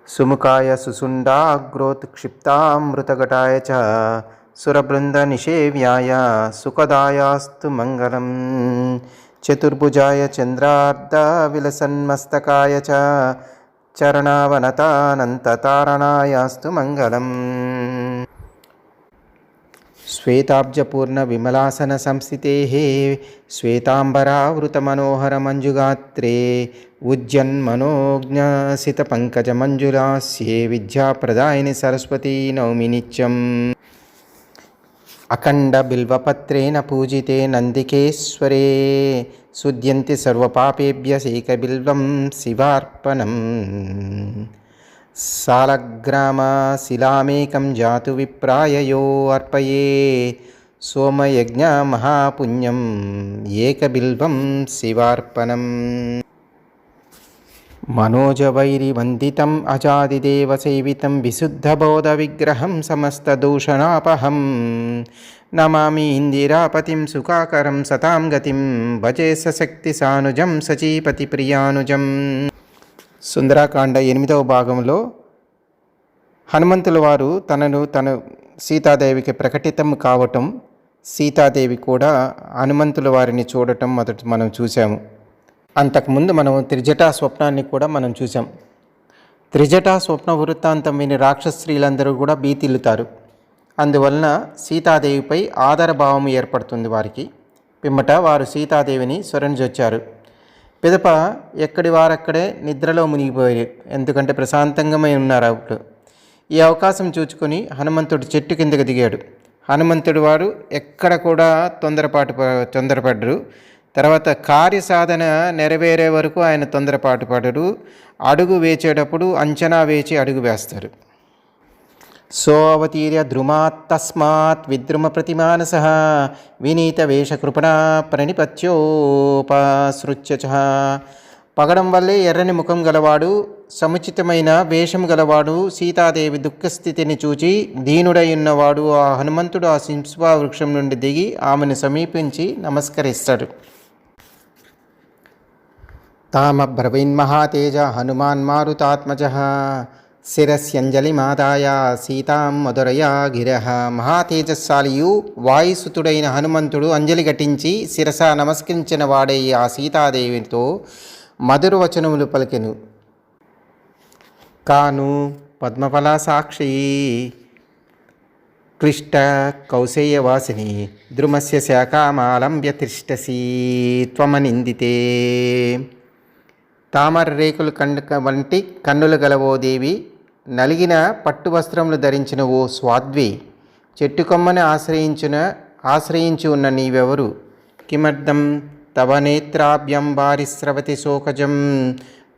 సుముఖాయ సుసుండాగ్రోత్క్షిప్తామృతఘటాయ చ సురబృందనిషేవ్యాయ సుఖదాయాస్తు మంగళం. చతుర్భుజాయ చంద్రార్ధవిలసన్మస్తకాయ చ చరణావనతానంతతారణాయాస్తు మంగళం. శ్వేతాబ్జపూర్ణవిమలాసన సంస్థితేః శ్వేతాంబరావృతమనోహరమంజుగాత్రే ఉజ్జన్మనోజ్ఞసితపంకజమంజులాస్యే విద్యాప్రదాయిని సరస్వతీ నౌమి నిత్యం. అఖండబిల్వపత్రేణ పూజితే నందికేశ్వరే శుద్ధ్యంతి సర్వపాపేభ్యసేకబిల్వం శివార్పణం. సాలగ్రామశిలామేకం జాతు విప్రాయయో అర్పయే సోమయజ్ఞమహాపుణ్యం ఏకబిల్వం శివార్పణం. మనోజవైరివందితం అజాదిదేవసేవితం విశుద్ధబోధవిగ్రహం సమస్తదూషణాపహం నమామి ఇందిరాపతిం సుఖాకరం సతాం గతిం భజే సశక్తిసానుజం సచీపతిప్రియానుజం. సుందరాకాండ 8వ భాగంలో హనుమంతుల వారు తను సీతాదేవికి ప్రకటితం కావటం, సీతాదేవి కూడా హనుమంతుల వారిని చూడటం మొదట మనం చూసాము. అంతకుముందు మనం త్రిజటా స్వప్నాన్ని కూడా మనం చూసాం. త్రిజటా స్వప్న వృత్తాంతం విని రాక్షస్త్రీలందరూ కూడా భీతిల్లుతారు. అందువలన సీతాదేవిపై ఆదరభావం ఏర్పడుతుంది వారికి. పిమ్మట వారు సీతాదేవిని శరణుజొచ్చారు. పిదప ఎక్కడి వారక్కడే నిద్రలో మునిగిపోయారు. ఎందుకంటే ప్రశాంతంగా ఉన్నారు. అప్పుడు ఈ అవకాశం చూచుకొని హనుమంతుడు చెట్టు కిందకు దిగాడు. హనుమంతుడు వారు ఎక్కడ కూడా తొందరపడ్డరు. తర్వాత కార్యసాధన నెరవేరే వరకు ఆయన తొందరపాటు పడరు. అడుగు వేచేటప్పుడు అంచనా వేచి అడుగు వేస్తారు. సోవతీర్య ద్రుమాత్తస్మాత్ విద్రుమ ప్రతిమానస వినీత వేషకృపణ ప్రణిపత్యోపసృత్య. పగడం వల్లే ఎర్రని ముఖం గలవాడు, సముచితమైన వేషం గలవాడు, సీతాదేవి దుఃఖస్థితిని చూచి దీనుడై ఉన్నవాడు ఆ హనుమంతుడు ఆ శింస్వా వృక్షం నుండి దిగి ఆమెను సమీపించి నమస్కరిస్తాడు. తామబ్రవీన్మహాతేజ హనుమాన్ మారుతాత్మజః శిరస్యంజలిమాదాయ సీతాం మధురయా గిరః. మహాతేజస్సాలియు వాయుసుతుడైన హనుమంతుడు అంజలి ఘటించి శిరస నమస్కరించిన వాడై ఆ సీతాదేవితో మధుర వచనములు పలికెను. కాను పద్మఫలాసాక్షి క్లిష్ట కౌశేయవాసిని ద్రుమస్య శాఖామాలంబ్య తిష్టసి త్వమనిందితే. తామర రేకులు వంటి కన్నులు గలవో దేవి, నలిగిన పట్టు వస్త్రములు ధరించిన ఓ స్వాద్వి, చెట్టు కొమ్మని ఆశ్రయించి ఉన్న నీవెవరు? కిమర్థం తవ నేత్రాభ్యం వారిస్రవతి శోకజం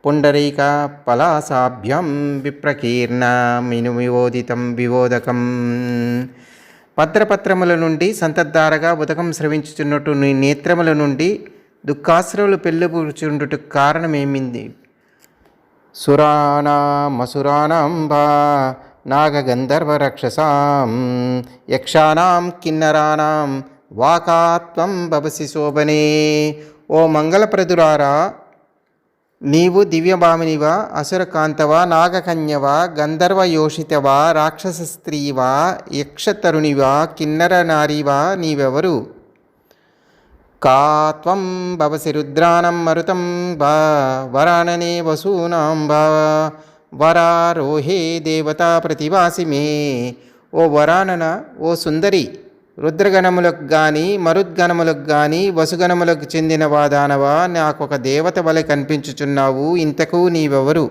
పుండరీక పలాసాభ్యం విప్రకీర్ణ మినుమివోదితం వివోదకం. పత్రపత్రముల నుండి సంతద్ధారగా ఉదకం స్రవించుచున్నట్టు నీ నేత్రముల నుండి దుఃఖాశ్రవులు పెళ్ళిపుచుండుటకు కారణమేమింది? సురాణామసురాణాంబా నాగగంధర్వరక్షసాం యక్షానాం కిన్నరానాం వాకాత్వం భవసి శోభనే. ఓ మంగళప్రదురారా, నీవు దివ్యభామినివా, అసురకాంతవా, నాగకన్యవా, గంధర్వయోషితవా, రాక్షస స్త్రీవా, యక్షతరుణివా, కిన్నర నారీవా, నీవెవరు? కాత్వం భవసి రుద్రాణం మరుతం బా వరాననే వసూనాం బా వరారోహే దేవతా ప్రతివాసి మే. ఓ వరానన, ఓ సుందరి, రుద్రగణములకు గాని మరుద్గణములకు గాని వసుగణములకు చెందిన వాదానవా, నాకొక దేవత వలె కనిపించుచున్నావు. ఇంతకు నీవెవరు?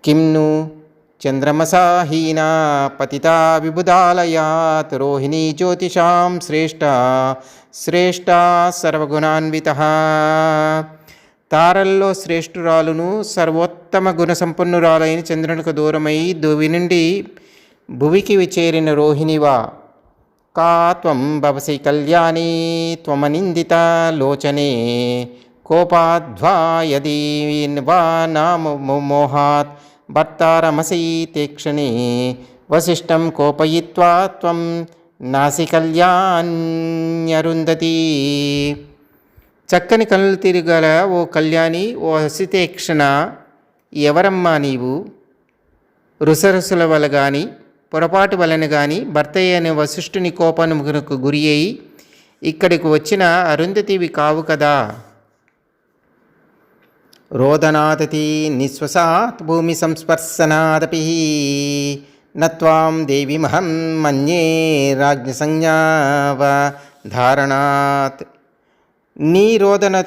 కిమ్ను చంద్రమసాహీనా పతితా విబుధాలయాత్ రోహిణీ జ్యోతిషాం శ్రేష్ఠ సర్వగుణాన్విత. తారల్లో శ్రేష్ఠురాలును సర్వోత్తమ గుణసంపన్నురాలైన చంద్రునికి దూరమై దువి నుండి భువికి చేరిన రోహిణివా. కా త్వం భవసి కళ్యాణీ త్వమనిందిత లోచనే కోపాద్వా యదీ వా నామోహాత్ భర్తారమసి తేక్షణే వశిష్టం కోపయిత్వా త్వం నాసి కళ్యాణ్యరుంధతి. చక్కని కనులు తిరగల ఓ కళ్యాణి, ఓ హసితేక్షణ, ఎవరమ్మా నీవు? రుసరుసుల వల్ల గాని పొరపాటు వలన గాని భర్త అయిన వశిష్ఠుని కోపానికి గురి అయి ఇక్కడికి వచ్చిన అరుంధతివి కావు కదా. రోదనాదతి నిశ్వసాత్ భూమి సంస్పర్శనాదపి నత్వాం దేవిమహం మన్యే రాజ్ఞ సంజ్ఞావ ధారణాత్. నీ రోదన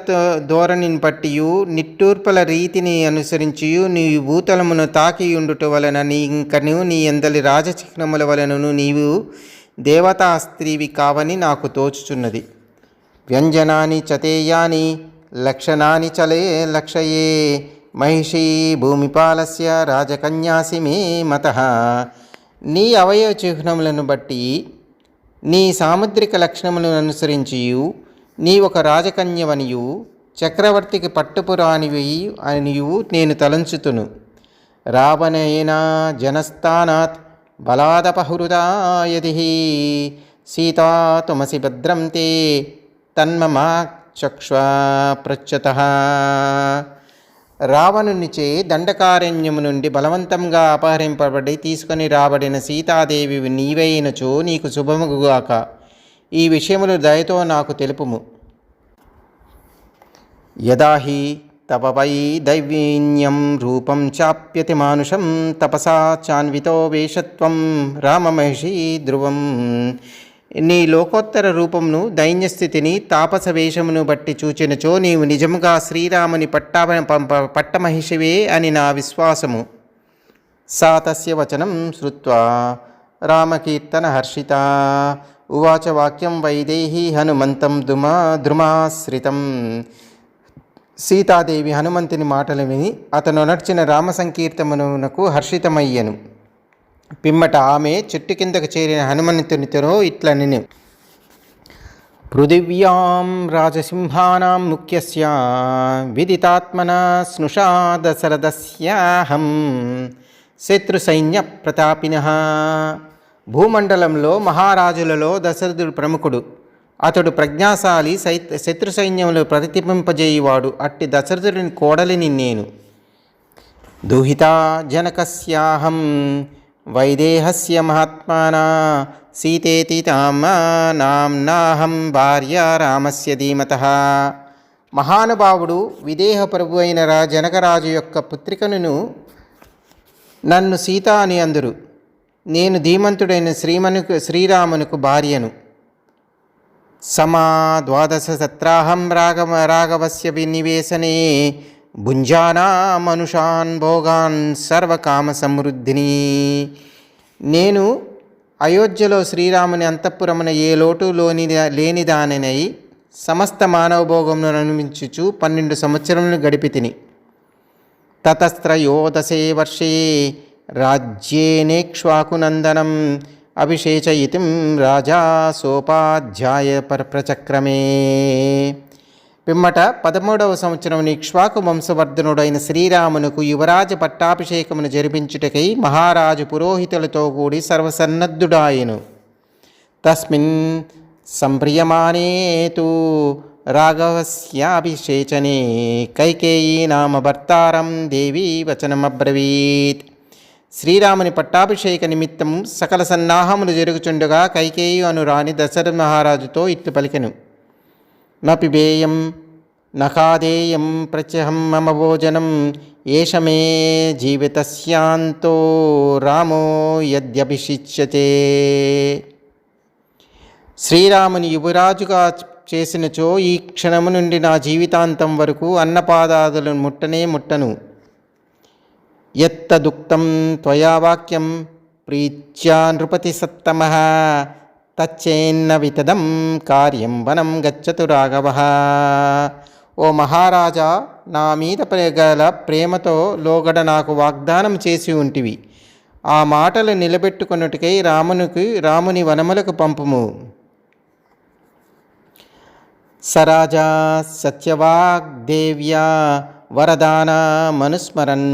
ధోరణిని పట్టియు నిట్టూర్పల రీతిని అనుసరించియు నీ భూతలమును తాకియుండుట వలన ఇంకను నీ ఎందలి రాజచిహ్నముల వలనను నీవు దేవతా స్త్రీవి కావని నాకు తోచుచున్నది. వ్యంజనాని చతేయాని లక్షణాని చలే లక్షయే మహిషీ భూమిపాలస్య రాజకన్యాసి మే మతః. నీ అవయవ చిహ్నములను బట్టి నీ సాముద్రిక లక్షణములను అనుసరించియు నీ ఒక రాజకన్యవనియు చక్రవర్తికి పట్టుపురానివి అనియు నేను తలంచుతును. రావణేన జనస్థానాత్ బలాదపహృతా యది సీతా తుమసి భద్రం తే తన్మమ చక్ష్వా పృచ్చతః. రావణునిచే దండకారణ్యము నుండి బలవంతంగా అపహరింపబడి తీసుకొని రాబడిన సీతాదేవి నీవైనచో నీకు శుభముగాక. ఈ విషయములు దయతో నాకు తెలుపుము. యదా హి తవ వై దైవీన్యం రూపం చాప్యతి మానుషం తపసా చాన్వితో వేషత్వం రామమహిషీ ధ్రువం. నీ లోకోత్తర రూపమును దైన్యస్థితిని తాపస వేషమును బట్టి చూచినచో నీవు నిజముగా శ్రీరాముని పట్టమహిషివే అని నా విశ్వాసము. సా తస్య వచనం శ్రుత్వా రామకీర్తన హర్షిత ఉవాచ వాక్యం వైదేహి హనుమంతం ద్రుమాశ్రితం. సీతాదేవి హనుమంతుని మాటలు విని అతను నడిచిన రామ సంకీర్తనమునకు హర్షితమయ్యను. పిమ్మట ఆమె చెట్టు కిందకు చేరిన హనుమంతునితో ఇట్లనెను. పృథివ్యాం రాజసింహానాం ముఖ్యస్య విదితాత్మన స్నుషా దశరథస్యాహం శత్రుసైన్య ప్రతాపినః. భూమండలంలో మహారాజులలో దశరథుడు ప్రముఖుడు. అతడు ప్రజ్ఞాశాలి, శత్రు సైన్యములు ప్రతిబింపజేయువాడు. అట్టి దశరథుడిని కోడలిని నేను. దుహితా జనకస్యాహం వైదేహస్య మహాత్మానా సీతేతి నామ్నాహం భార్య రామస్య ధీమతః. మహానుభావుడు విదేహ ప్రభు అయిన జనకరాజు యొక్క పుత్రికను నన్ను సీత అని అందురు. నేను ధీమంతుడైన శ్రీరామునకు భార్యను. సమా ద్వాదశ సత్రాహం రాఘవస్య వినివేశనే భుంజానా మనుషాన్ భోగాన్ సర్వకామ సమృద్ధిని. నేను అయోధ్యలో శ్రీరాముని అంతఃపురమున ఏ లోటు లేనిదానై సమస్త మానవ భోగమును అనుభవించుచు 12 సంవత్సరములు గడిపి తిని. తతస్త్రయోదశే వర్షే రాజ్యేనేక్ష్వాకునందనం అభిషేచయితిం రాజా సోపాధ్యాయ ప్రచక్రమే. పిమ్మట 13వ సంవత్సరం ఇక్ష్వాకు వంశవర్ధనుడైన శ్రీరామునకు యువరాజ పట్టాభిషేకమును జరిపించుటకై మహారాజు పురోహితులతో కూడి సర్వసన్నద్ధుడాయను. తస్మిన్ సంప్రియమానే తు రాఘవస్యాభిషేచనే కైకేయీ నామ భర్తారం దేవీ వచనమబ్రవీత్. శ్రీరాముని పట్టాభిషేక నిమిత్తం సకల సన్నాహములు జరుగుచుండగా కైకేయి అను రాణి దశరథ మహారాజుతో ఇట్లు పలికెను. నపిబేయం నఖాదేయం ప్రత్యహం మమ భోజనం ఏష మే జీవితస్యాంతో రామో యద్యభిషిచ్యతే. శ్రీరాముని యువరాజుగా చేసినచో ఈ క్షణము నుండి నా జీవితాంతం వరకు అన్నపాదాదులను ముట్టను. యత్తదుక్తం త్వయా వాక్యం ప్రీత్యా నృపతి సత్తమః తచ్చేన్న వితదం కార్యం వనం గచ్చతు రాఘవః. ఓ మహారాజా, నా మీద గల ప్రేమతో లోగడ నాకు వాగ్దానం చేసి ఉంటివి. ఆ మాటలు నిలబెట్టుకొనుటకై రాముని వనములకు పంపుము. సరాజా సత్యవాగ్దేవ్యా వరదాన మనుస్మరన్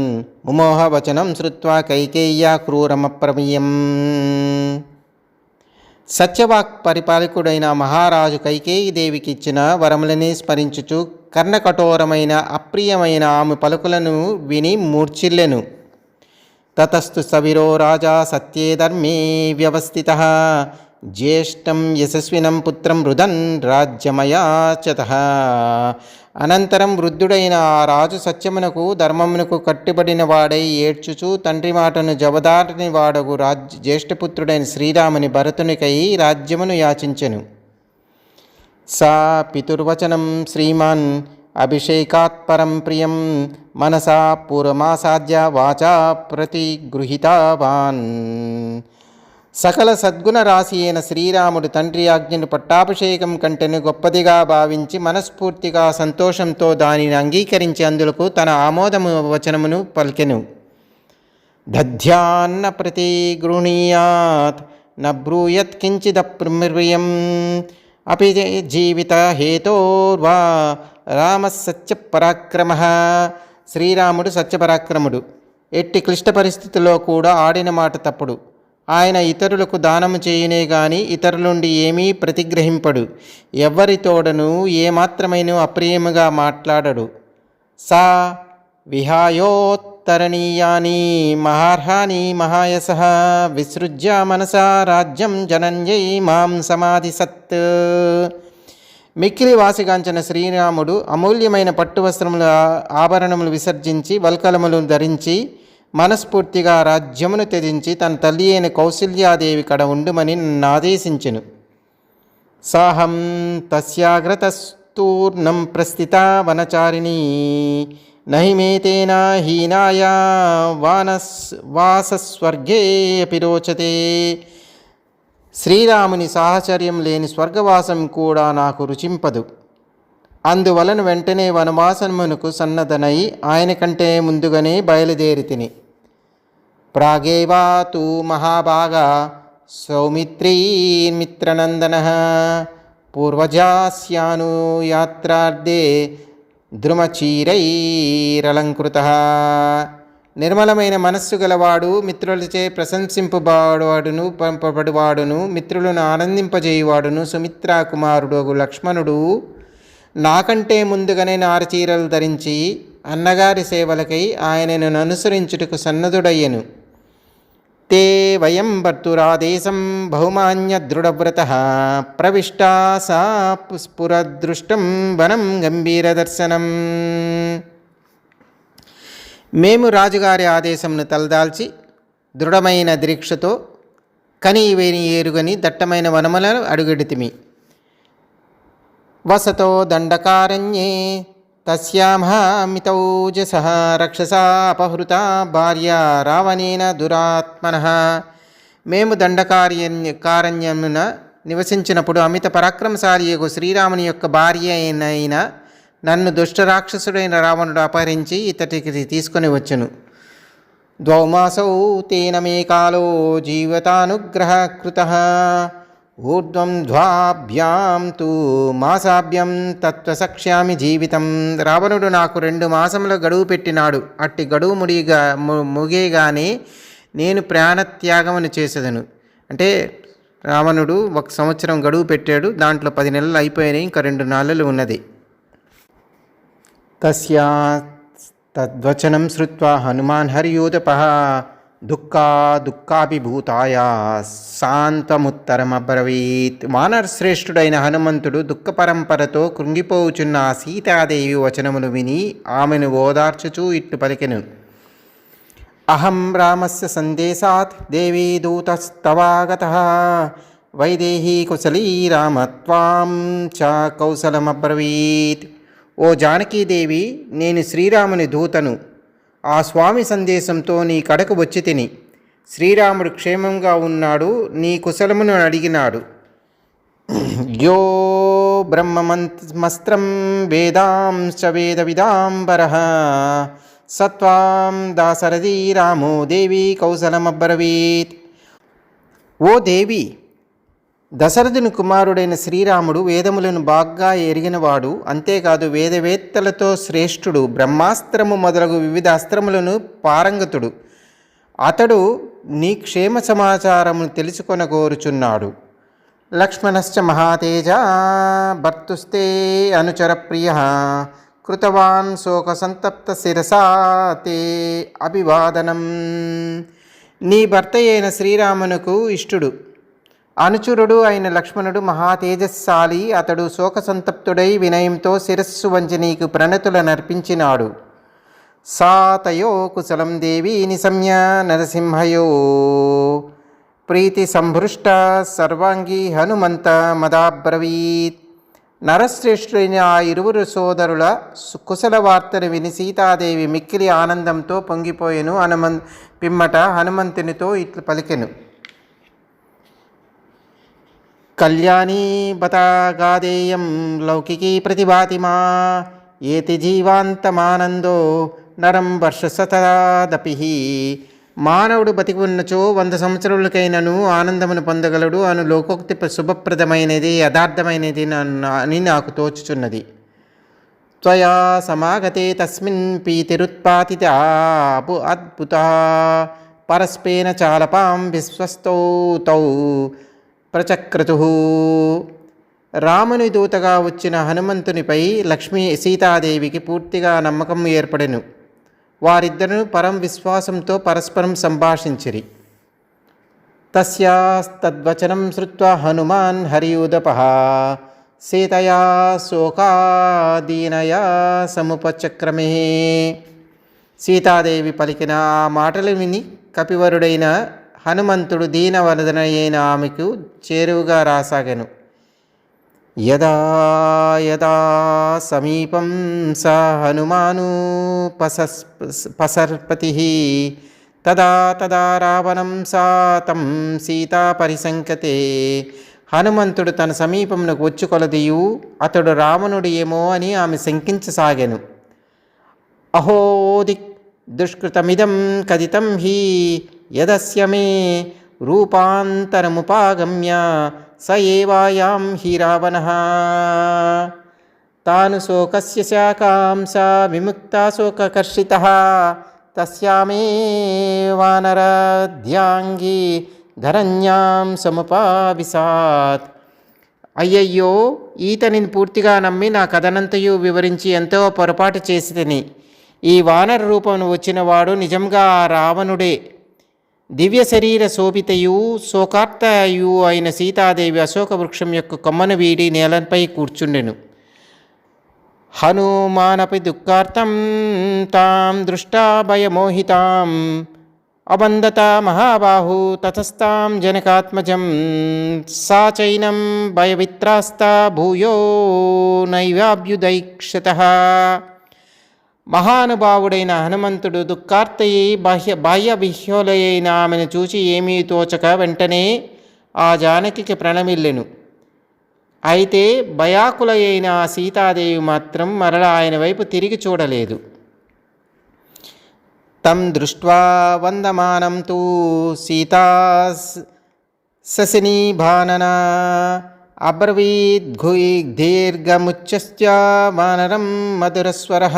ముమోహవచనం శ్రుత్వా కైకేయ్యా క్రూరమప్రమేయం. సత్యవాక్ పరిపాలకుడైన మహారాజు కైకేయి దేవికి ఇచ్చిన వరములనే స్మరించుచు కర్ణకఠోరమైన అప్రియమైన ఆమె పలుకులను విని మూర్ఛిల్లెను. తతస్తు సవిరో రాజా సత్యే ధర్మే వ్యవస్థితః జ్యేష్ఠం యశస్వినం పుత్రం రుదన్ రాజ్యమయాచతః. అనంతరం వృద్ధుడైన ఆ రాజు సత్యమునకు ధర్మమునకు కట్టుబడిన వాడై ఏడ్చుచూ తండ్రి మాటను జవదాటని వాడగు జ్యేష్ఠపుత్రుడైన శ్రీరాముని భరతునికై రాజ్యమును యాచించెను. సా పితుర్వచనం శ్రీమాన్ అభిషేకాత్ పరం ప్రియం మనసా పూర్వమాసాద్య వాచా ప్రతిగృహీతవాన్. సకల సద్గుణ రాశి అయిన శ్రీరాముడు తండ్రి ఆజ్ఞను పట్టాభిషేకం కంటెను గొప్పదిగా భావించి మనస్ఫూర్తిగా సంతోషంతో దానిని అంగీకరించి అందులకు తన ఆమోదము వచనమును పలికెను. దధ్యాన్న ప్రతిగృహీయాత్ న బ్రూయత్ కించిదప్రియం అపి జీవిత హేతోర్వా రామ సత్యపరాక్రమ. శ్రీరాముడు సత్యపరాక్రముడు. ఎట్టి క్లిష్ట పరిస్థితుల్లో కూడా ఆడిన మాట తప్పుడు. ఆయన ఇతరులకు దానము చేయునే గాని ఇతరుల నుండి ఏమీ ప్రతిగ్రహింపడు. ఎవ్వరితోడను ఏమాత్రమైన అప్రియముగా మాట్లాడడు. సా విహాయోత్తరణీయాని మహార్హాని మహాయసః విసృజ్య మనసా రాజ్యం జనన్యై మాం సమాధి సత్. మిక్కిలి వాసిగాంచిన శ్రీరాముడు అమూల్యమైన పట్టు వస్త్రముల ఆభరణములు విసర్జించి వల్కలములు ధరించి మనస్ఫూర్తిగా రాజ్యమును త్యజించి తన తల్లి అయిన కౌసల్యాదేవి కడ ఉండుమని నన్ను ఆదేశించెను. సాహం తస్యాగ్రతస్తూర్ణం ప్రస్థిత వనచారిణీ నహిమేతేన హీనాయ వాసస్వర్గే అపి రోచతే. శ్రీరాముని సాహచర్యం లేని స్వర్గవాసం కూడా నాకు రుచింపదు. అందువలన వెంటనే వనవాసమునకు సన్నద్ధనై ఆయన కంటే ముందుగానే బయలుదేరితిని. ప్రాగేవా తు మహాభాగా సౌమిత్రీర్మిత్రనందనః పూర్వజాస్యాను యాత్రార్థే ద్రుమచీరైరలంకృతః. నిర్మలమైన మనస్సు గలవాడు, మిత్రులచే ప్రశంసింపబడువాడును పంపబడువాడును, మిత్రులను ఆనందింపజేయువాడును సుమిత్రా కుమారుడు లక్ష్మణుడు నాకంటే ముందుగానే నారచీరలు ధరించి అన్నగారి సేవలకై ఆయనను అనుసరించుటకు సన్నద్ధుడయ్యను. తే వయం భర్తురాదేశం బహుమాన్య దృఢవ్రతః ప్రవిష్టా సా స్ఫురదృష్టం వనం గంభీరదర్శనం. మేము రాజుగారి ఆదేశమును తలదాల్చి దృఢమైన దీక్షతో కనివేని ఏరుగని దట్టమైన వనములను అడుగెడితిమి. వసతో దండకారణ్యే తస్యామహామితౌజసః రక్షసా అపహృతా భార్య రావణేన దురాత్మనః. మేము దండకారణ్యమున నివసించినప్పుడు అమిత పరాక్రమశాలియగు శ్రీరాముని యొక్క భార్య అయిన నన్ను దుష్టరాక్షసుడైన రావణుడు అపహరించి ఇతటికి తీసుకొని వచ్చును. ద్వౌమాసౌ తేన మే కాలో జీవతానుగ్రహ కృతః ఊర్ధ్వం ద్వాభ్యాం తు మాసాభ్యం తత్వసక్ష్యామి జీవితం. రావణుడు నాకు 2 మాసముల గడువు పెట్టినాడు. అట్టి గడువు ముగియగానే నేను ప్రాణత్యాగమును చేసేదను. అంటే రావణుడు 1 సంవత్సరం గడువు పెట్టాడు. దాంట్లో 10 నెలలు అయిపోయినాయి, ఇంకా 2 నెలలు ఉన్నది. తస్యా తద్వచనం శ్రుత్వా హనుమాన్ హరియోధపః దుఃఖాభిభూతాయ శాంతముత్తరమబ్రవీత్. వానరశ్రేష్ఠుడైన హనుమంతుడు దుఃఖ పరంపరతో కృంగిపోవుచున్న ఆ సీతాదేవి వచనములు విని ఆమెను ఓదార్చుచూ ఇట్లు పలికెను. అహం రామస్య సందేశాత్ దేవీ దూతస్తవాగతః వైదేహీ కుశలీ రామ త్వాం చ కౌసలమబ్రవీత్. ఓ జానకీదేవి, నేను శ్రీరాముని దూతను. ఆ స్వామి సందేశంతో నీ కడకు వచ్చి తిని. శ్రీరాముడు క్షేమంగా ఉన్నాడు, నీ కుశలమును అడిగినాడు. యో బ్రహ్మమస్త్రం వేదాంశ్చ వేద విదాంబరః సత్వాం దాశరథీ రామో దేవి కౌసలమబ్రవీత్. ఓ దేవి, దశరథుని కుమారుడైన శ్రీరాముడు వేదములను బాగా ఎరిగినవాడు. అంతేకాదు వేదవేత్తలతో శ్రేష్ఠుడు. బ్రహ్మాస్త్రము మొదలగు వివిధ అస్త్రములను పారంగతుడు. అతడు నీ క్షేమ సమాచారమును తెలుసుకొన కోరుచున్నాడు. లక్ష్మణశ్చ మహాతేజ భర్తుస్తే అనుచర ప్రియ కృతవాన్ శోకసంతప్త శిరసా తే అభివాదనం. నీ భర్త అయిన శ్రీరామునకు ఇష్టుడు అనుచరుడు అయిన లక్ష్మణుడు మహా తేజస్శాలి. అతడు శోకసంతప్తుడై వినయంతో శిరస్సు వంచి నీకు ప్రణతులనర్పించినాడు. సా తయో కుశలం దేవి నిశమ్య నరసింహయో ప్రీతి సంభృష్ట సర్వాంగీ హనుమంత మదాబ్రవీత్. నరశ్రేష్ఠులైన ఆ ఇరువురు సోదరుల కుశల వార్తను విని సీతాదేవి మిక్కిలి ఆనందంతో పొంగిపోయెను. పిమ్మట హనుమంతునితో ఇట్లు పలికెను. కళ్యాణీ బతాగాదేయం లౌకికీ ప్రతిభాతిమా ఏతి జీవాంతమానందో నరం వర్షశతాదపి. మానవుడు బతికి ఉన్నచో 100 సంవత్సరములకైనను ఆనందమును పొందగలడు అను లోకోక్తి శుభప్రదమైనది యథార్థమైనది అని నాకు తోచుచున్నది. త్వయా సమాగతే తస్మిన్ పీతిరుత్పాతితా అద్భుతా పరస్పేన చాలపాం విశ్వస్తౌ తౌ ప్రచక్రతు. రాముని దూతగా వచ్చిన హనుమంతునిపై సీతాదేవికి పూర్తిగా నమ్మకం ఏర్పడెను. వారిద్దరూ పరం విశ్వాసంతో పరస్పరం సంభాషించిరి. తస్యాస్తద్వచనం శ్రుత్వా హనుమాన్ హరియుదపః సీతయా శోకాదీనయా సముపచక్రమే. సీతాదేవి పలికిన ఆ మాటలు విని కపివరుడైన హనుమంతుడు దీనవదనయైన ఆమెకు చేరువుగా రాసాగెను. యదా యదా సమీపం స హనుమాను పసర్పతి తదా తదా రావణం సాతం సీతా పరిసంకతే. హనుమంతుడు తన సమీపమునకు వచ్చి కొలదియు అతడు రావణుడు ఏమో అని ఆమె శంకించసాగెను. అహోది దుష్కృతమిదం కథితం హి యదస్య మే రూపాంతరముపాగమ్య స ఏవాయాం హి రావణః. తాను శోకస్య శాకాం స విముక్తా శోకకర్షితః తస్యామే వానరద్యాంగి ధరణ్యాం సముపావిశాత్. అయ్యయ్యో, ఈతనిని పూర్తిగా నమ్మి నా కథనంతయు వివరించి ఎంతో పొరపాటు చేసితిని. ఈ వానర రూపమును వచ్చినవాడు నిజంగా ఆ రావణుడే. దివ్య శరీర శోభితయు శోకార్తయు అయిన సీతాదేవి అశోక వృక్షం యొక్క కొమ్మను వీడి నేలపై కూర్చుండెను. హనుమానపి దుఃఖార్తం తాం దృష్టా భయమోహితాం అబంధత మహాబాహు తతస్తాం జనకాత్మజం సా చైనం భయవిత్రాస్తా భూయో నైవాభ్యుదైక్షతః. మహానుభావుడైన హనుమంతుడు దుఃఖార్తయి బాహ్య విహ్యోలయైన ఆమెను చూచి ఏమీ తోచక వెంటనే ఆ జానకికి ప్రణమిల్లెను. అయితే భయాకులయైన ఆ సీతాదేవి మాత్రం మరలా ఆయన వైపు తిరిగి చూడలేదు. తం దృష్ట్వా వందమానం తు సీతా శశినీభాననా అబ్రవీద్ దీర్ఘముచ్చస్య వానరం మధురస్వరః.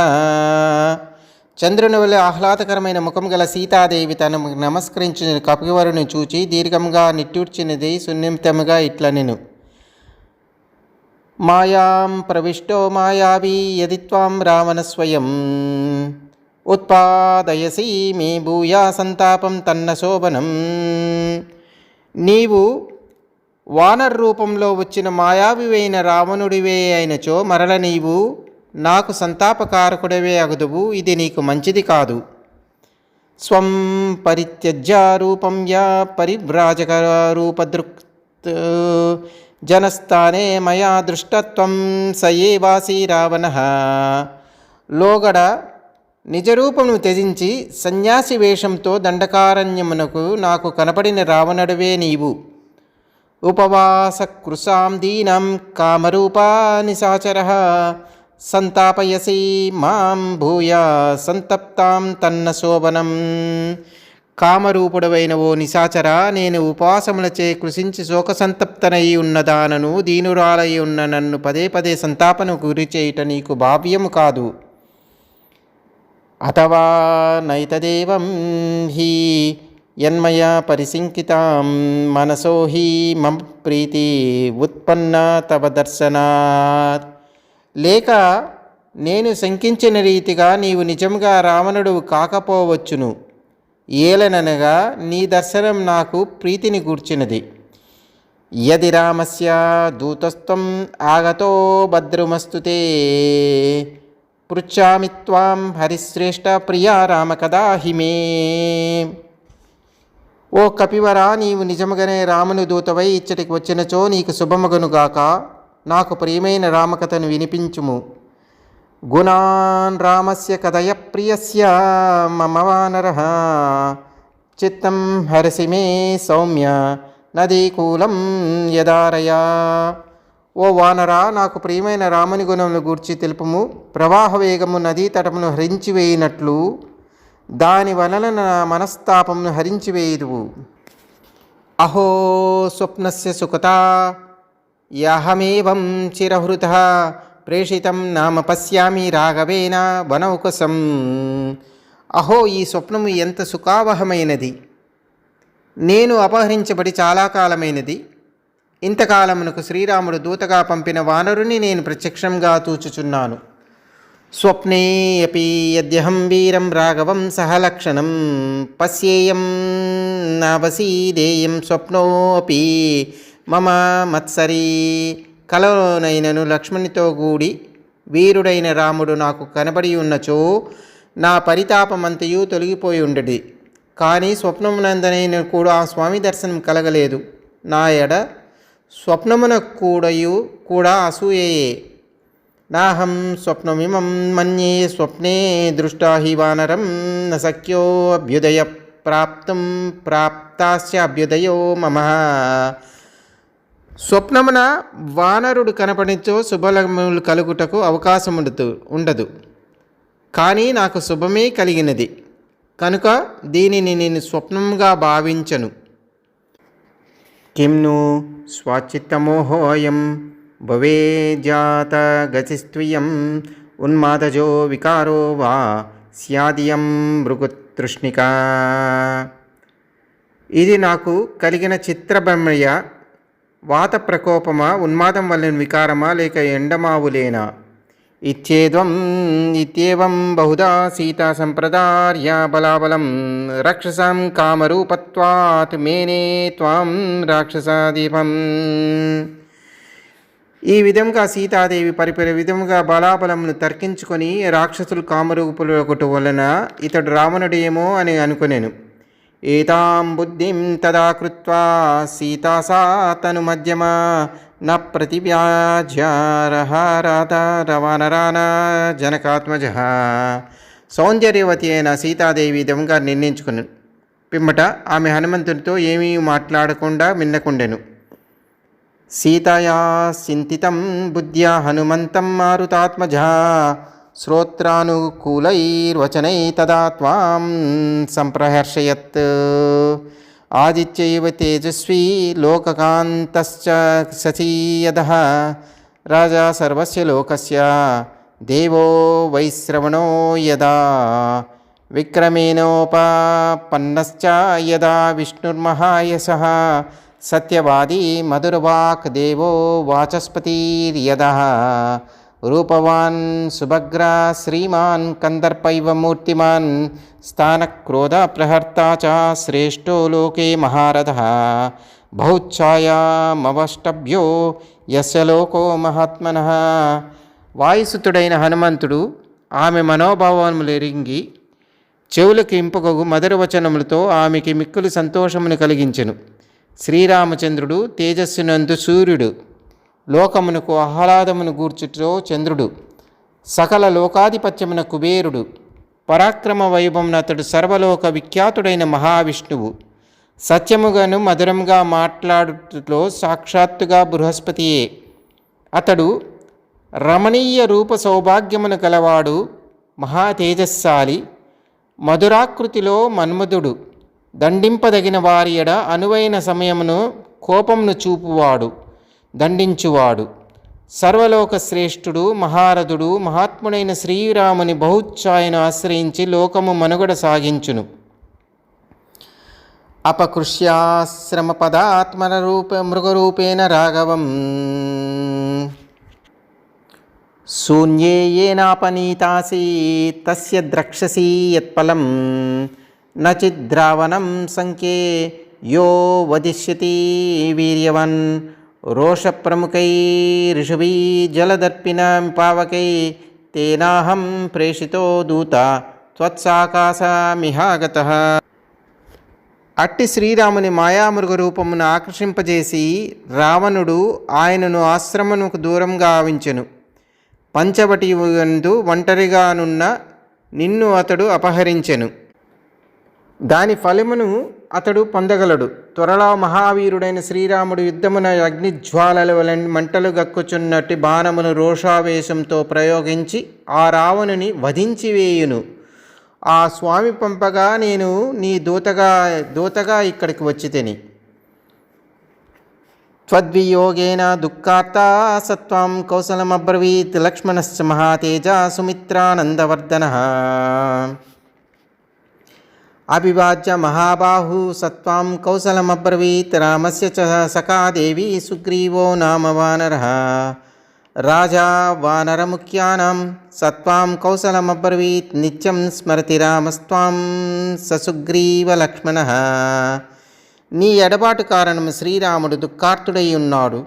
చంద్రుని వలె ఆహ్లాదకరమైన ముఖం గల సీతాదేవి తను నమస్కరించిన కపివరుని చూచి దీర్ఘంగా నిట్టూర్చినది సున్నితముగా ఇట్లనెను. మాయాం ప్రవిష్టో మాయావి యది త్వాం రావణ స్వయం ఉత్పాదయసి మే భూయా సంతాపం తన్న శోభనం. నీవు వానర రూపంలో వచ్చిన మాయావివైన రావణుడివే అయినచో మరల నీవు నాకు సంతాపకారకుడివే అగుదువు. ఇది నీకు మంచిది కాదు. స్వం పరిత్యజ్య రూపం యా పరివ్రాజక రూపదృక్ జనస్థానే మయా దృష్టత్వం సయేవాసి రావణః. లోగడ నిజరూపమును త్యజించి సన్యాసి వేషంతో దండకారణ్యమునకు నాకు కనపడిన రావణుడివే నీవు. ఉపవాస కృశాం దీనం కామరూపా నిశాచరః సంతాపయసి మాం భూయా సంతప్తాం తన్న శోభనం. కామరూపుడవైన ఓ నిశాచర, నేను ఉపవాసములచే కృషించి శోకసంతప్తనై ఉన్నదానను దీనురాలై ఉన్న నన్ను పదే పదే సంతాపను గురి చేయుట నీకు భావ్యము కాదు. అథవా నైతదేవం హి యన్మయా పరిశంకితాం మనసో హి మమ ప్రీతి ఉత్పన్న తవ దర్శనాత్. లేక నేను శంకించిన రీతిగా నీవు నిజంగా రావణుడు కాకపోవచ్చును. ఏలననగా నీ దర్శనం నాకు ప్రీతిని కూర్చినది. యది రామస్య దూతస్త్వం ఆగతో భద్రమస్తుతే పృచ్ఛామి త్వాం హరిశ్రేష్ఠ ప్రియా రామ కదా హిమే. ఓ కపివరా, నీవు నిజముగానే రాముని దూతవై ఇచ్చటికి వచ్చినచో నీకు శుభమగునుగాక. నాకు ప్రియమైన రామకథను వినిపించుము. గుణాన్ రామస్య కథయ ప్రియస్య మమ వానరః చిత్తం హరసి మే సౌమ్య నదీకూలం యదారయా. ఓ వానరా, నాకు ప్రియమైన రాముని గుణమును గూర్చి తెలుపుము. ప్రవాహ వేగము నదీ తటమును హరించివేయినట్లు దాని వలన నా మనస్తాపమును హరించివేయుదువు. అహో స్వప్నస్య సుఖతా యహమేవం చిరహృతః ప్రేషితం నామ పశ్యామి రాఘవేన వనౌకసం. అహో, ఈ స్వప్నము ఎంత సుఖావహమైనది! నేను అపహరించబడి చాలా కాలమైనది. ఇంతకాలమునకు శ్రీరాముడు దూతగా పంపిన వానరుని నేను ప్రత్యక్షంగా చూచుచున్నాను. స్వప్నే అపి యద్యహం వీరం రాఘవం సహలక్షణం పశ్యేయం నావసీదేయం స్వప్నో అపి మమ మత్సరీ. కలలోనైనను లక్ష్మణునితో కూడి వీరుడైన రాముడు నాకు కనబడి ఉన్నచో నా పరితాపమంతయు తొలగిపోయి ఉండేది. కానీ స్వప్నమునందనైన కూడా ఆ స్వామి దర్శనం కలగలేదు. నా ఎడ స్వప్నమున కూడా అసూయయే. నాహం స్వప్నమిమం మన్యే స్వప్నే దృష్టా హి వానరం న శక్యో అభ్యుదయ ప్రాప్తం ప్రాప్తాశ్చ అభ్యుదయో మమ. స్వప్నమున వానరుడు కనపడించో శుభలములు కలుగుటకు అవకాశం ఉండదు. కానీ నాకు శుభమే కలిగినది కనుక దీనిని నేను స్వప్నంగా భావించను. కిం ను స్వాచిత్తమోహోయం భవేజాత గతిస్త్వియం ఉన్మాదజో వికారో వా స్యాదియం మృగుతృష్ణిక. ఇది నాకు కలిగిన చిత్రభ్రమయ, వాత ప్రకోపమా, ఉన్మాదం వలన వికారమా, లేక ఎండమావులేనా? ఇత్యేవం బహుదా సీతా సంప్రదార్య బలాబలం రాక్షసాం కామరూపత్వాత్ మేనే త్వాం రాక్షసాదీపం. ఈ విధంగా సీతాదేవి పరిపరి విధముగా బలాబలమును తర్కించుకొని రాక్షసులు కామరూపులొకటి వలన ఇతడు రావణుడేమో అని అనుకునేను. ఏతాం బుద్ధిం తదా కృత్వా సీతా సా తను మధ్యమా న ప్రతివ్యాజ్యారహారాధరవానరాన జనకాత్మజ. సౌందర్యవతి అయిన సీతాదేవి విధంగా నిర్ణయించుకుని పిమ్మట ఆమె హనుమంతునితో ఏమీ మాట్లాడకుండా విన్నకుండెను. సీతయా చింతితం బుద్ధ్యా హనుమంతం మారుతాత్మజ శ్రోత్రానుకూలైర్వచనై తదా త్వాం సంప్రహర్షయత్. ఆదిత్యైవ తేజస్వీ లోకకాంతశ్చ శశీయదః రాజా సర్వస్య లోకస్య దేవో వైశ్రవణో యదా విక్రమేణోపపన్నశ్చ యదా విష్ణుర్మహాయశః సత్యవాదీ మధురవాక్ దేవో వాచస్పతిర్యదః రూపవాన్ సుభగ్రా శ్రీమాన్ కందర్పైవ మూర్తిమాన్ స్థానక్రోధ ప్రహర్తా చ శ్రేష్టో లోకే మహారథః బహుఛాయామవష్టభ్యో యస్య లోకో మహాత్మనః. వాయుసుతుడైన హనుమంతుడు ఆమె మనోభావములెరింగి చెవులకు ఇంపుగగు మధురవచనములతో ఆమెకి మిక్కులు సంతోషమును కలిగించెను. శ్రీరామచంద్రుడు తేజస్సునందు సూర్యుడు, లోకమునకు ఆహ్లాదమును గూర్చుటో చంద్రుడు, సకల లోకాధిపత్యమున కుబేరుడు, పరాక్రమ వైభవమున అతడు సర్వలోక విఖ్యాతుడైన మహావిష్ణువు. సత్యముగాను మధురంగా మాట్లాడుటలో సాక్షాత్తుగా బృహస్పతియే. అతడు రమణీయ రూప సౌభాగ్యమును కలవాడు, మహా తేజస్శాలి, మధురాకృతిలో మన్మధుడు, దండింపదగిన వారి ఎడ అనువైన సమయమును కోపమును చూపువాడు, దండించువాడు, సర్వలోక శ్రేష్ఠుడు, మహారథుడు, మహాత్ముడైన శ్రీరాముని బహుఛాయను ఆశ్రయించి లోకము మనుగడ సాగించును. అపకృష్యాశ్రమ పదాత్మన మృగరూపేణ రాఘవం శూన్యే ఏనాపనీతాసి తస్య ద్రక్షసి యత్ఫలం నచిద్రావణం సంఖ్యే యో వదిష్యతి వీర్యవన్ రోషప్రముఖై ఋషభీ జలదర్పిణం పావకై తేనాహం ప్రేషితో దూత త్వత్సాకాశమిహాగతః. అట్టి శ్రీరాముని మాయామృగ రూపమును ఆకర్షింపజేసి రావణుడు ఆయనను ఆశ్రమమునకు దూరంగా ఆవించెను. పంచవటి యందు ఒంటరిగానున్న నిన్ను అతడు అపహరించెను. దాని ఫలమును అతడు పొందగలడు. త్వరలో మహావీరుడైన శ్రీరాముడు యుద్ధమున అగ్నిజ్వాలల వలె మంటలు గక్కుచున్నట్టి బాణమును రోషావేశంతో ప్రయోగించి ఆ రావణుని వధించివేయును. ఆ స్వామి పంపగా నేను నీ దూతగా ఇక్కడికి వచ్చితిని. త్వద్వియోగేన దుఃఖార్తా సత్వం కౌసలమబ్రవీత్ లక్ష్మణశ్చ మహాతేజ సుమిత్రానందవర్ధనః. అభివాజ్య మహాబాహు సత్వం కౌసలమబ్రవీత్ రామస్య చ సఖా దేవి సుగ్రీవో నామ వానరః. రాజా వానరముఖ్యానాం సత్వం కౌసలమబ్రవీత్ నిత్యం స్మరతి రామస్త్వం ససుగ్రీవ లక్ష్మణః. నీ ఎడబాటు కారణము శ్రీరాముడు దుఃఖార్తుడై ఉన్నాడు.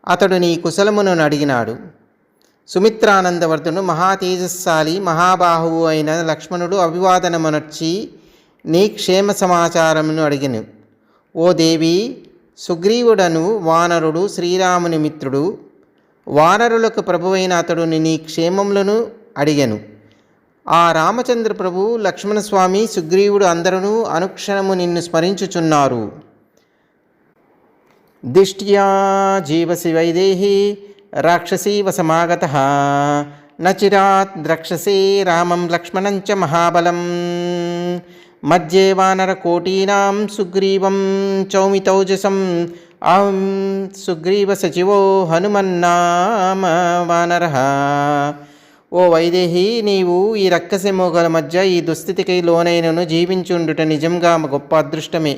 అతడు నీ కుశలమును అడిగినాడు. సుమిత్రానందవర్ధుడు మహాతేజస్శాలి మహాబాహువు అయిన లక్ష్మణుడు అభివాదనమునర్చి నీ క్షేమ సమాచారమును అడిగెను. ఓ దేవి, సుగ్రీవుడను వానరుడు శ్రీరాముని మిత్రుడు. వానరులకు ప్రభువైన అతడు నీ క్షేమములను అడిగెను. ఆ రామచంద్ర ప్రభు, లక్ష్మణస్వామి, సుగ్రీవుడు అందరూ అనుక్షణము నిన్ను స్మరించుచున్నారు. దిష్ట్యా జీవసి వైదేహి రాక్షసీవ సమాగతః నచిరాత్ ద్రక్షసే రామం లక్ష్మణంచ మహాబలం. మధ్యే వానరకోటీనాం సుగ్రీవం చౌమితౌజసం అహం సుగ్రీవ సచివో హనుమన్నామ వానరః. ఓ వైదేహి, నీవు ఈ రక్కసి మోగల మధ్య ఈ దుస్థితికి లోనైనను జీవించుండుట నిజంగా గొప్ప అదృష్టమే.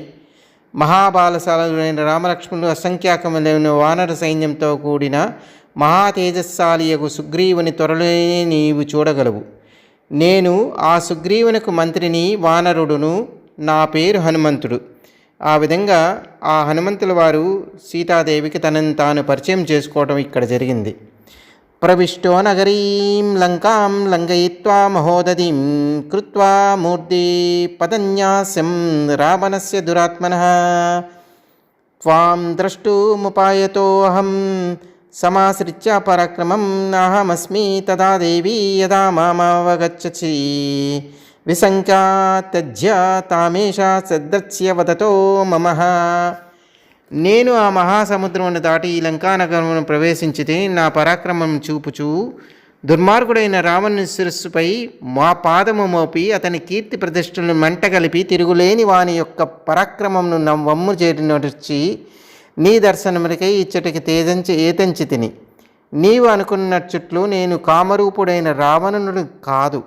మహాబాలశాలైన రామలక్ష్మణులు అసంఖ్యాకములైన వానర సైన్యంతో కూడిన మహాతేజస్శాలియగు సుగ్రీవుని త్వరలోనే నీవు చూడగలవు. నేను ఆ సుగ్రీవునకు మంత్రిని, వానరుడును. నా పేరు హనుమంతుడు. ఆ విధంగా ఆ హనుమంతుల వారు సీతాదేవికి తనను తాను పరిచయం చేసుకోవడం ఇక్కడ జరిగింది. ప్రవిష్టో నగరీం లంకాం లంఘయిత్వా మహోదధిం కృత్వా మూర్ధి పదన్యాస్యం రావణస్య దురాత్మనః. త్వాం ద్రష్టుముపాయతో అహం సమాశ్రిత్య పరాక్రమం నాహమస్మి తదా దేవి యదా మామవగచ్చసి విశంకా త్యజ్య తామేషా సద్దస్య వదతో మమః. నేను ఆ మహాసముద్రమును దాటి ఈ లంకానగరమును ప్రవేశించితే నా పరాక్రమం చూపుచూ దుర్మార్గుడైన రావణుని శిరస్సుపై మా పాదము మోపి అతని కీర్తి ప్రతిష్టలను మంటగలిపి తిరుగులేని వాని యొక్క పరాక్రమమును వమ్ము చేరినొచ్చి నీ దర్శనములకై ఇచ్చటికి ఏతంచి తిని. నీవు అనుకున్నట్లు నేను కామరూపుడైన రావణుడు కాదు.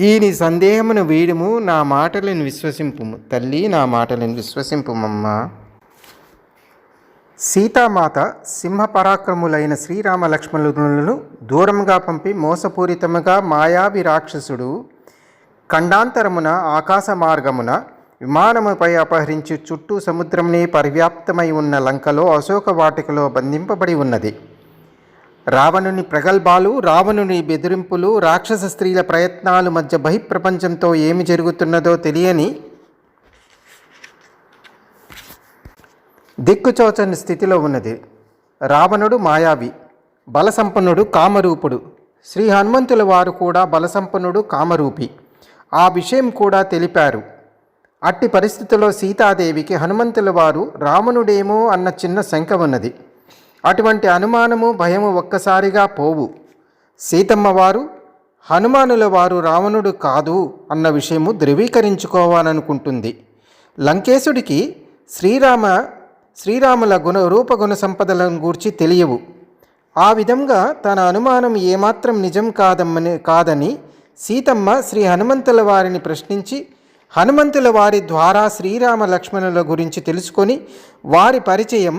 ఈ నీ సందేహమును వీడుము, నా మాటలను విశ్వసింపుము తల్లి, నా మాటలను విశ్వసింపుమమ్మా. సీతామాత సింహపరాక్రములైన శ్రీరామ లక్ష్మణులను దూరంగా పంపి మోసపూరితముగా మాయావి రాక్షసుడు ఖండాంతరమున ఆకాశ మార్గమున విమానముపై అపహరించి చుట్టూ సముద్రంని పరివ్యాప్తమై ఉన్న లంకలో అశోక వాటికలో బంధింపబడి ఉన్నది. రావణుని ప్రగల్భాలు, రావణుని బెదిరింపులు, రాక్షస స్త్రీల ప్రయత్నాలు మధ్య బహిప్రపంచంతో ఏమి జరుగుతున్నదో తెలియని దిక్కుచోచని స్థితిలో ఉన్నది. రావణుడు మాయావి, బలసంపన్నుడు, కామరూపుడు. శ్రీ హనుమంతుల వారు కూడా బలసంపన్నుడు, కామరూపి. ఆ విషయం కూడా తెలిపారు. అట్టి పరిస్థితిలో సీతాదేవికి హనుమంతుల వారు రావణుడేమో అన్న చిన్న శంక ఉన్నది. అటువంటి అనుమానము, భయము ఒక్కసారిగా పోవు. సీతమ్మ వారు హనుమానుల వారు రావణుడు కాదు అన్న విషయము ధృవీకరించుకోవాలనుకుంటుంది. లంకేశుడికి శ్రీరాముల రూపగుణ సంపదలను గూర్చి తెలియవు. ఆ విధంగా తన అనుమానం ఏమాత్రం నిజం కాదని సీతమ్మ శ్రీ హనుమంతుల వారిని ప్రశ్నించి హనుమంతుల వారి ద్వారా శ్రీరామ లక్ష్మణుల గురించి తెలుసుకొని వారి పరిచయం,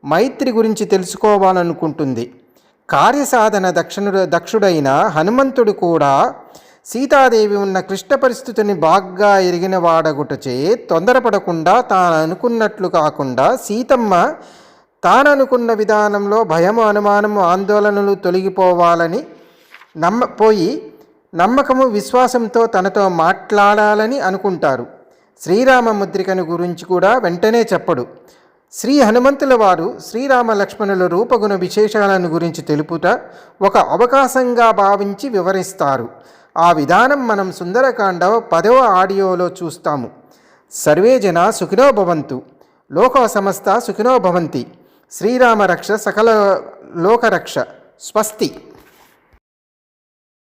మైత్రి గురించి తెలుసుకోవాలనుకుంటుంది. కార్యసాధన దక్షుడైన హనుమంతుడు కూడా సీతాదేవి ఉన్న క్లిష్ట పరిస్థితిని బాగా ఎరిగిన వాడగుటచే తొందరపడకుండా తాను అనుకున్నట్లు కాకుండా సీతమ్మ తాననుకున్న విధానంలో భయము, అనుమానము, ఆందోళనలు తొలగిపోవాలని నమ్మకము, విశ్వాసంతో తనతో మాట్లాడాలని అనుకుంటారు. శ్రీరామ ముద్రికను గురించి కూడా వెంటనే చెప్పడు. శ్రీ హనుమంతుల వారు శ్రీరామ లక్ష్మణుల రూపగుణ విశేషాలను గురించి తెలుపుట ఒక అవకాశంగా భావించి వివరిస్తారు. ఆ విధానం మనం సుందరకాండ 10వ ఆడియోలో చూస్తాము. సర్వే జన సుఖినో భవంతు, లోకా సమస్త సుఖినో భవంతి. శ్రీరామ రక్ష సకల లోకరక్ష. స్వస్తి.